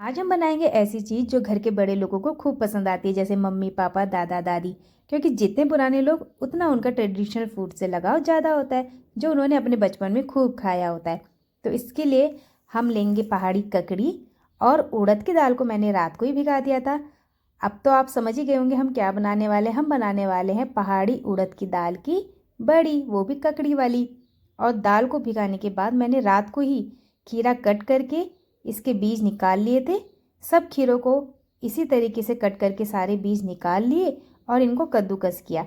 आज हम बनाएंगे ऐसी चीज़ जो घर के बड़े लोगों को खूब पसंद आती है, जैसे मम्मी पापा दादा दादी। क्योंकि जितने पुराने लोग उतना उनका ट्रेडिशनल फूड से लगाव ज़्यादा होता है, जो उन्होंने अपने बचपन में खूब खाया होता है। तो इसके लिए हम लेंगे पहाड़ी ककड़ी और उड़द की दाल को मैंने रात को ही भिगा दिया था। अब तो आप समझ ही गए होंगे हम क्या बनाने वाले हैं। हम बनाने वाले हैं पहाड़ी उड़द की दाल की बड़ी, वो भी ककड़ी वाली। और दाल को भिगाने के बाद मैंने रात को ही खीरा कट करके इसके बीज निकाल लिए थे। सब खीरों को इसी तरीके से कट करके सारे बीज निकाल लिए और इनको कद्दूकस किया,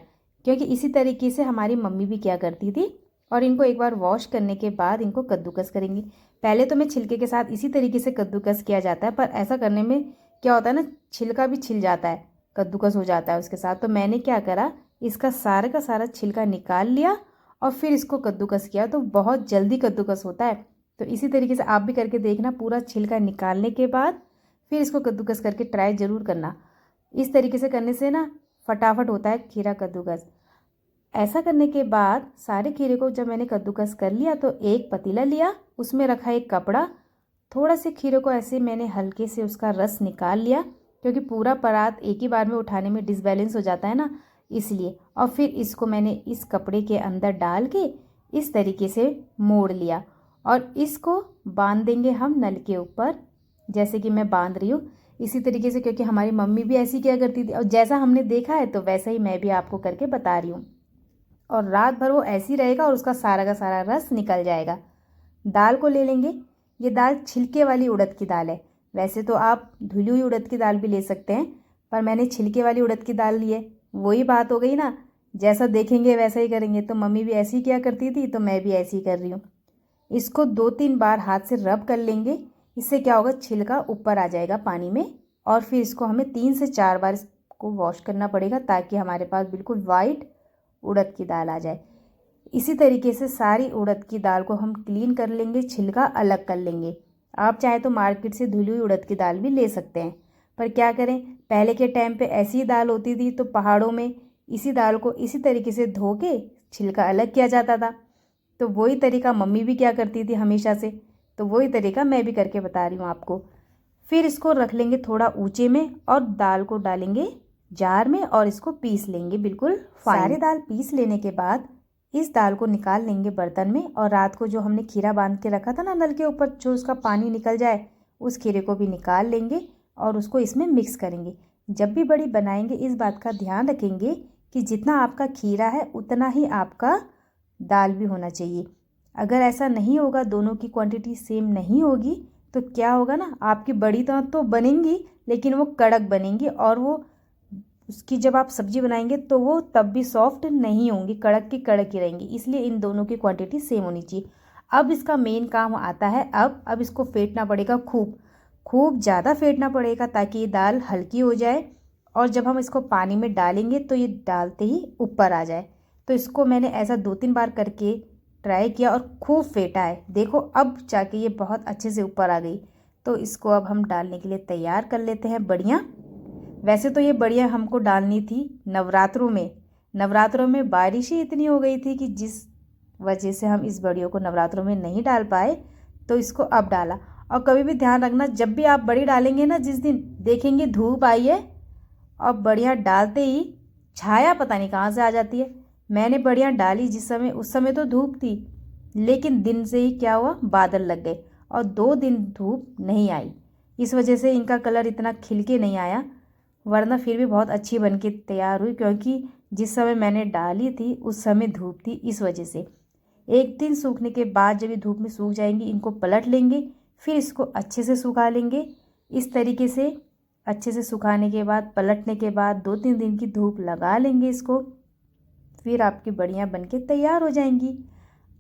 क्योंकि इसी तरीके से हमारी मम्मी भी क्या करती थी। और इनको एक बार वॉश करने के बाद इनको कद्दूकस करेंगे। पहले तो मैं छिलके के साथ इसी तरीके से कद्दूकस किया जाता है, पर ऐसा करने में क्या होता है ना, छिलका भी छिल जाता है, कद्दूकस हो जाता है उसके साथ। तो मैंने क्या करा, इसका सारा का सारा छिलका निकाल लिया और फिर इसको कद्दूकस किया, तो बहुत जल्दी कद्दूकस होता है। तो इसी तरीके से आप भी करके देखना। पूरा छिलका निकालने के बाद फिर इसको कद्दूकस करके ट्राई ज़रूर करना। इस तरीके से करने से ना फटाफट होता है खीरा कद्दूकस। ऐसा करने के बाद सारे खीरे को जब मैंने कद्दूकस कर लिया तो एक पतीला लिया, उसमें रखा एक कपड़ा। थोड़ा से खीरे को ऐसे मैंने हल्के से उसका रस निकाल लिया, क्योंकि पूरा परात एक ही बार में उठाने में डिसबैलेंस हो जाता है ना, इसलिए। और फिर इसको मैंने इस कपड़े के अंदर डाल के इस तरीके से मोड़ लिया और इसको बांध देंगे हम नल के ऊपर, जैसे कि मैं बांध रही हूँ इसी तरीके से। क्योंकि हमारी मम्मी भी ऐसी किया करती थी और जैसा हमने देखा है तो वैसा ही मैं भी आपको करके बता रही हूँ। और रात भर वो ऐसी रहेगा और उसका सारा का सारा रस निकल जाएगा। दाल को ले लेंगे। ये दाल छिलके वाली उड़द की दाल है। वैसे तो आप धुली हुई उड़द की दाल भी ले सकते हैं, पर मैंने छिलके वाली उड़द की दाल ली है। वही बात हो गई ना, जैसा देखेंगे वैसा ही करेंगे। तो मम्मी भी ऐसी किया करती थी तो मैं भी ऐसी ही कर रही हूँ। इसको 2-3 बार हाथ से रब कर लेंगे। इससे क्या होगा, छिलका ऊपर आ जाएगा पानी में। और फिर इसको हमें 3 से 4 बार इसको वॉश करना पड़ेगा, ताकि हमारे पास बिल्कुल वाइट उड़द की दाल आ जाए। इसी तरीके से सारी उड़द की दाल को हम क्लीन कर लेंगे, छिलका अलग कर लेंगे। आप चाहे तो मार्केट से धुली हुई उड़द की दाल भी ले सकते हैं, पर क्या करें, पहले के टाइम पे ऐसी ही दाल होती थी तो पहाड़ों में इसी दाल को इसी तरीके से धो के छिलका अलग किया जाता था। तो वही तरीका मम्मी भी क्या करती थी हमेशा से, तो वही तरीका मैं भी करके बता रही हूँ आपको। फिर इसको रख लेंगे थोड़ा ऊंचे में और दाल को डालेंगे जार में और इसको पीस लेंगे बिल्कुल फाइन। सारी दाल पीस लेने के बाद इस दाल को निकाल लेंगे बर्तन में। और रात को जो हमने खीरा बांध के रखा था ना नल के ऊपर, जो उसका पानी निकल जाए, उस खीरे को भी निकाल लेंगे और उसको इसमें मिक्स करेंगे। जब भी बड़ी बनाएंगे इस बात का ध्यान रखेंगे कि जितना आपका खीरा है उतना ही आपका दाल भी होना चाहिए। अगर ऐसा नहीं होगा, दोनों की क्वांटिटी सेम नहीं होगी, तो क्या होगा ना, आपकी बड़ी तो बनेंगी लेकिन वो कड़क बनेंगी, और वो उसकी जब आप सब्जी बनाएंगे तो वो तब भी सॉफ्ट नहीं होंगी, कड़क की कड़क ही रहेंगी। इसलिए इन दोनों की क्वांटिटी सेम होनी चाहिए। अब इसका मेन काम आता है, अब इसको फेंटना पड़ेगा, खूब खूब ज़्यादा फेंटना पड़ेगा ताकि ये दाल हल्की हो जाए। और जब हम इसको पानी में डालेंगे तो ये डालते ही ऊपर आ जाए। तो इसको मैंने ऐसा 2-3 बार करके ट्राई किया और खूब फेंटा है। देखो अब जाके ये बहुत अच्छे से ऊपर आ गई। तो इसको अब हम डालने के लिए तैयार कर लेते हैं बड़ियाँ। वैसे तो ये बड़ियाँ हमको डालनी थी नवरात्रों में। नवरात्रों में बारिश ही इतनी हो गई थी कि जिस वजह से हम इस बड़ियों को नवरात्रों में नहीं डाल पाए, तो इसको अब डाला। और कभी भी ध्यान रखना, जब भी आप बड़ी डालेंगे ना, जिस दिन देखेंगे धूप आई है और बड़ियाँ डालते ही छाया पता नहीं कहाँ से आ जाती है। मैंने बड़ियाँ डाली जिस समय, उस समय तो धूप थी, लेकिन दिन से ही क्या हुआ, बादल लग गए और 2 दिन धूप नहीं आई। इस वजह से इनका कलर इतना खिल के नहीं आया, वरना फिर भी बहुत अच्छी बन के तैयार हुई। क्योंकि जिस समय मैंने डाली थी उस समय धूप थी, इस वजह से। एक दिन सूखने के बाद जब ये धूप में सूख जाएंगी, इनको पलट लेंगे, फिर इसको अच्छे से सुखा लेंगे। इस तरीके से अच्छे से सुखाने के बाद, पलटने के बाद 2-3 दिन की धूप लगा लेंगे इसको, फिर आपकी बड़ियाँ बनके तैयार हो जाएंगी।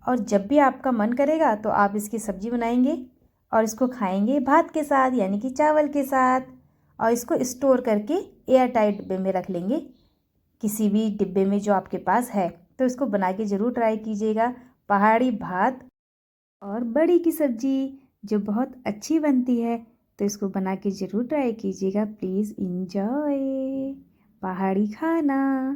और जब भी आपका मन करेगा तो आप इसकी सब्ज़ी बनाएंगे और इसको खाएंगे भात के साथ, यानी कि चावल के साथ। और इसको स्टोर करके एयर टाइट डिब्बे में रख लेंगे, किसी भी डिब्बे में जो आपके पास है। तो इसको बना के ज़रूर ट्राई कीजिएगा। पहाड़ी भात और बड़ी की सब्ज़ी जो बहुत अच्छी बनती है, तो इसको बना के ज़रूर ट्राई कीजिएगा। प्लीज़ इंजॉय पहाड़ी खाना।